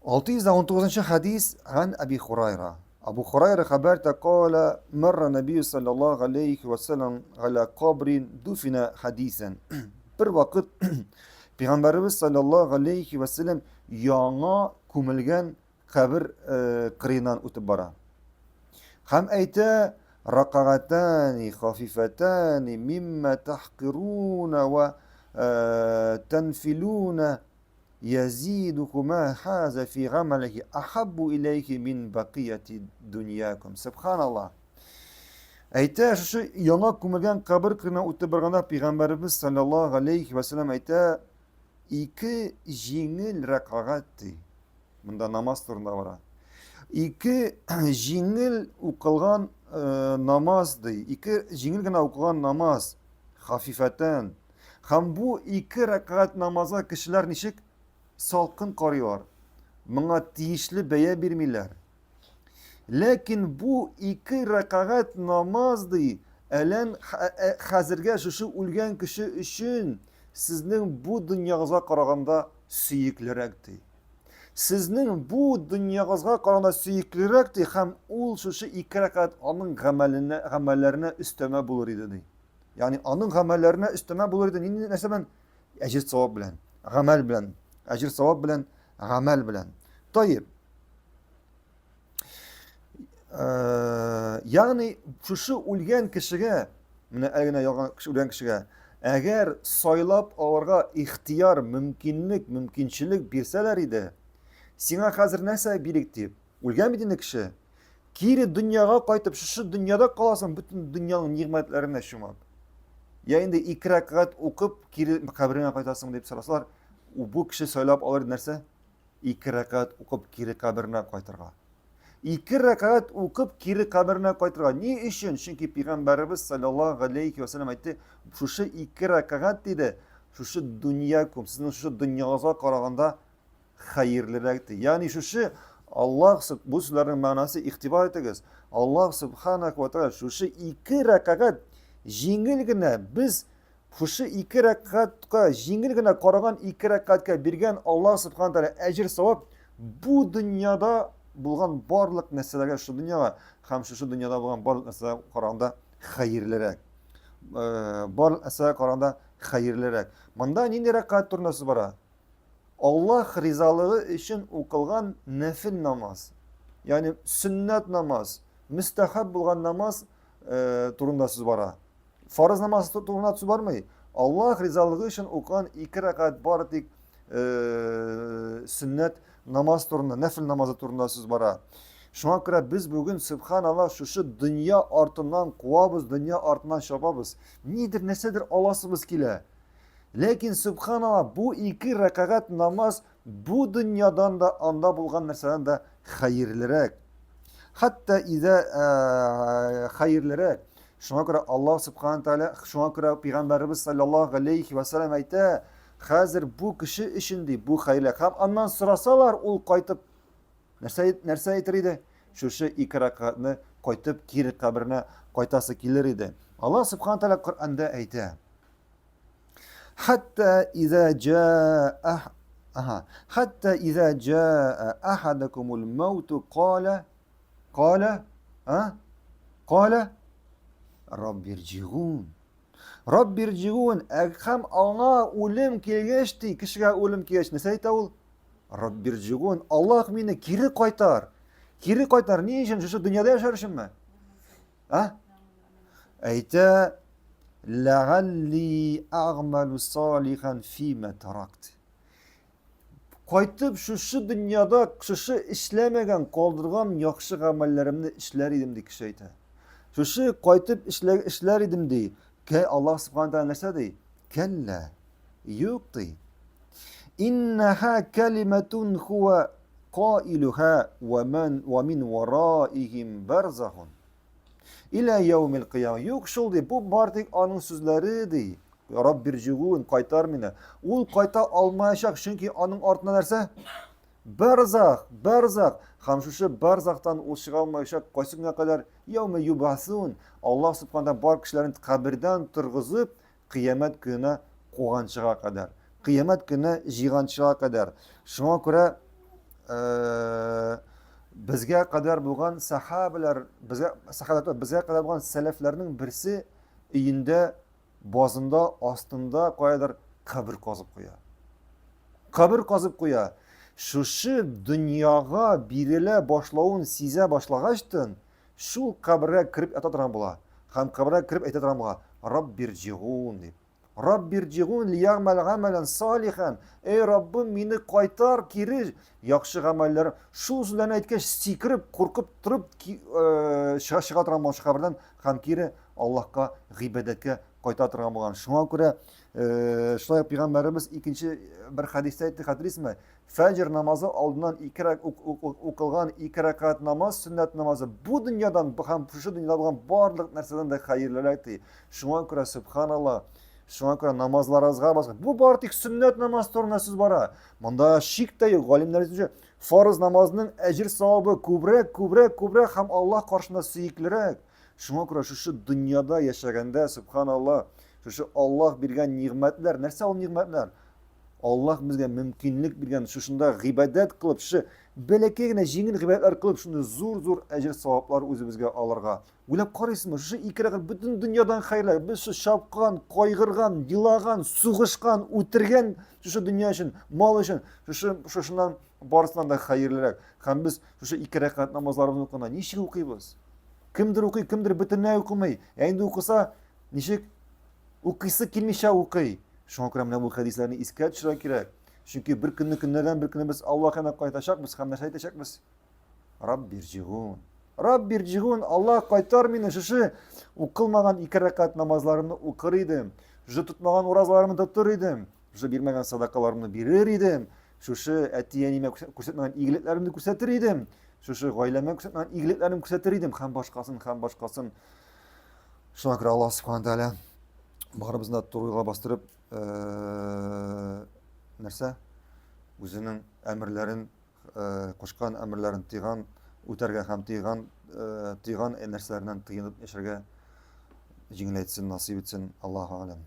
619 حديث عن أبي هريرة. أبو هريرة خبرت قال مر النبي صلى الله عليه وسلم على قبر دفن حديثا. bir vaqt Peygamberimiz sallallahu aleyhi ve sellem yana kumilgen kabir kırından ötüp bara. Hem eyte raqagatani khafifetani mimma tahqiruna ve tenfiluna يزيدكما حاز في غمله أحب إليه من بقية دنياكم. Subhanallah. Ayta şu yana kumulgan qabr qirina o'tib borganda payg'ambarimiz sallallohu alayhi vasallam ayta ikki jingil raqoqatdi. Bunda namoz turida bor. Ikki jingil o'qilgan namozdi. Ikki jingilgina o'qilgan namoz xafifatan. Ham bu ikki raqoqat namozga kishilar nishik salqin qarıyorlar. Buna tiyişli beye birmirler. Lakin bu iki rakaat namazdı. Elen hazırga şu ulgen kişi için sizin bu dünyanıza qaraganda suyuklirakdi. Sizin bu dünyanıza qaraganda suyuklirakdi. Hem ol şu iki rakaat onun amellerine üsteme bulur idi. Yani onun amellerine üsteme bulur idi. Neyse ben ecir savab bilen, amel bilen. Ecir savab bilen, amel bilen. Tayyip. Yani şu ulgen kişiye, ulgen kişiye, eğer saylap ağırga ihtiyar, mümkünçilik birseler idi, sana hazır neyse birikti. Ulgen bir kişi, kiri dünyaya kaytıp şu dünyada kalasın, bütün dünyanın nimetlerine şumak. Yani iki rekat okup kiri kabrine kaytasın deyip sorasalar, bu kişi söylep alır nerse? İki rekat okup kiri kabrine kaytırga. İki rekat okup kiri kabrine kaytırga. Niye işin? Çünkü Peygamberimiz sallallahu aleyhi ve sellem ayette şu iki rekat dedi. Şu dünyakum, sizin şu dünyanıza karaganda hayırlıraktı. Yani şu Allah, bu sözlerin manası iktibar etiniz. Allah subhanahu ve teala şu iki rekat jingilgine biz şu iki rakatka jingilgine qaragan iki rakatka birgen Allah subhanahu teala ecir savab bu dünyada bulgan barlık nesnelerge şu dünyaya hem şu dünyada bulgan barlık nesnelerge qaraganda hayırlırak. Barlık nesnelerge qaraganda hayırlırak. Manda nini rakat turnası bara? Allah rizalığı için okılgan nefil namaz. Yani sünnet namaz, müstehab bulgan namaz turundasız bara. Farz namazı turundasız var mı? Allah rizalığı için okulan iki rakat bardik sünnet namaz turunda, nefil namazı turundasız bara. Şuna göre biz bugün Subhanallah şu dünya artından kuvabız, dünya artından şababız. Nedir, nesedir Allah'sımız kile? Lakin Subhanallah bu iki rekat namaz bu dünyadan da anda bulgan neseden de hayırlırak. Hatta hayırlırak. Şuna göre Allah Subhanahu Teala, şuna göre Peygamberimiz sallallahu aleyhi ve sellem ayette hazır bu kişi işindi, bu hayırlık. Hem ondan sırasalar ol kaytıp nerse etiriydi? Şu iki rekatını kaytıp kiri kabrine kaytası gelir idi. Allah Subhanahu Teala Kur'an'da ayette حتى إذا جاء أحدكم الموت قال رب ارجعون رب ارجعون hem ona ölüm gelgeçti kişiye ölüm gelgeçti ne sayta ol رب ارجعون Allah beni geri kaytar niye için şu dünyada yaşarışım mı ayta لَعَلِّي أَعْمَلُ صَالِحًا فِيمَ تَرَكْتِ Kaytıp şu dünyada şu işlemegen, kaldırgan yakşı amellerimni işler idim dik şeyde. Şu kaytıp işler idim di. Ke Allah subhanahu teala nese di? Kella. Yok di. İnneha kelimetun huve qailuha ve min veraihim berzahun. İlâ yevmil kıyâme. Yok şoldi, bu bardik anın sözleridir. Ya Rabbi rciğun, kaytar mine. Ol kayta almayacak çünkü anın ardına derse berzak. Ham şu berzaktan o çıkalmayacak. Kaysıgına kadar yevme yubhasun. Allah subhanahu bar kişilerin kabirden tırgızıp kıyamet gününe koğançığa kadar. Kıyamet gününe jiğançığa kadar. Şuna göre bizga qadar bo'lgan sahabalar, bizga qadar bo'lgan salaflarning birisi uyinda bozında, ostida qo'yadir qabr qozib qo'ya. Qabr qozib qo'ya. Shu dunyoga birila boshlovun siza boshlag'achdan shu qabrga kirib aytadigan bo'la. Ham qabrga kirib aytadigan bo'la. Robbirji'un deb. Robbirji'un liya'mal amalan solihan. Ey Robbim, meni qaytar kiri yaxshi amallarim. Shu so'zlarni aytgach sikirib, qo'rqib turib chiqadigan bo'lsa qabrdan ham kiri Allohga ibodatga qaytaradigan bo'lgan. Shunga ko'ra shunday payg'ambarimiz ikkinchi bir hadisda aytdi, xatirlaysizmi? Fajr namozi oldidan o'qilgan 2 rakat namoz, sunnat namozi bu dunyodan ham shu dunyoda bo'lgan barliq narsadan da xayrliroqdi. Shunga ko'ra subhanalloh, shunga ko'ra namozlaringizga boshqa bu bartik sunnat namoz turna siz bora. Bunda shikda yo'q, olimlar uchun farz namozning ajr savobi ko'proq ham Alloh qarshısida suyukliroq. Shunga ko'ra shu dunyoda yashaganda subhanalloh, shu Alloh bergan ne'matlar, narsa o ne'matlar? Alloh bizga mumkinlik bergan shunda ibodat qilib, shu belakagina yengil ibodatlar qilib, shunda zo'r ajr savoblar o'zimizga olirga. O'ylab qaraysizmi? Shu ikki raqam butun dunyodan xayrlar. Biz shu shopqan, qo'yg'irgan, yilagan, sug'ishgan, o'tirgan shu dunyo uchun, mol uchun, shundan borisidan da xayrliroq. Ham biz shu 2 rakat namozlarimizni o'qiganda nechta o'qiymiz? Kimdir o'qiy, kimdir butunlay o'qimay. Endi o'qisa, nechik o'qisa kelmisha o'qiy. Shunga ko'ra mana bu hadislarni esga tushirish kerak. Chunki bir kundan bir kuni biz Allohga qaytashaqmiz, ham narsa aytashaqmiz. Robbirji'un, Alloh qaytar meni, shu o'qilmagan 2 rakat namozlarimni o'qir edim. Shu tutmagan ro'zalarimni tutar edim. Shu bermagan sadaqalarimni berar edim. Shu atiyanima ko'rsatmagan iyiliklarimni ko'rsatar edim. Shu oilamga ko'rsatmagan iyiliklarni ko'rsatar edim. Ham boshqasin. Shunga ko'ra Alloh subhanahu va taolo barimizni to'g'riga bostirib narsa o'zining amrlarini qo'shgan amrlarini tiygan, o'targa ham tiygan narsalardan tiyinib yasharga yengillatsin, nasib etsin. Allohu a'lam.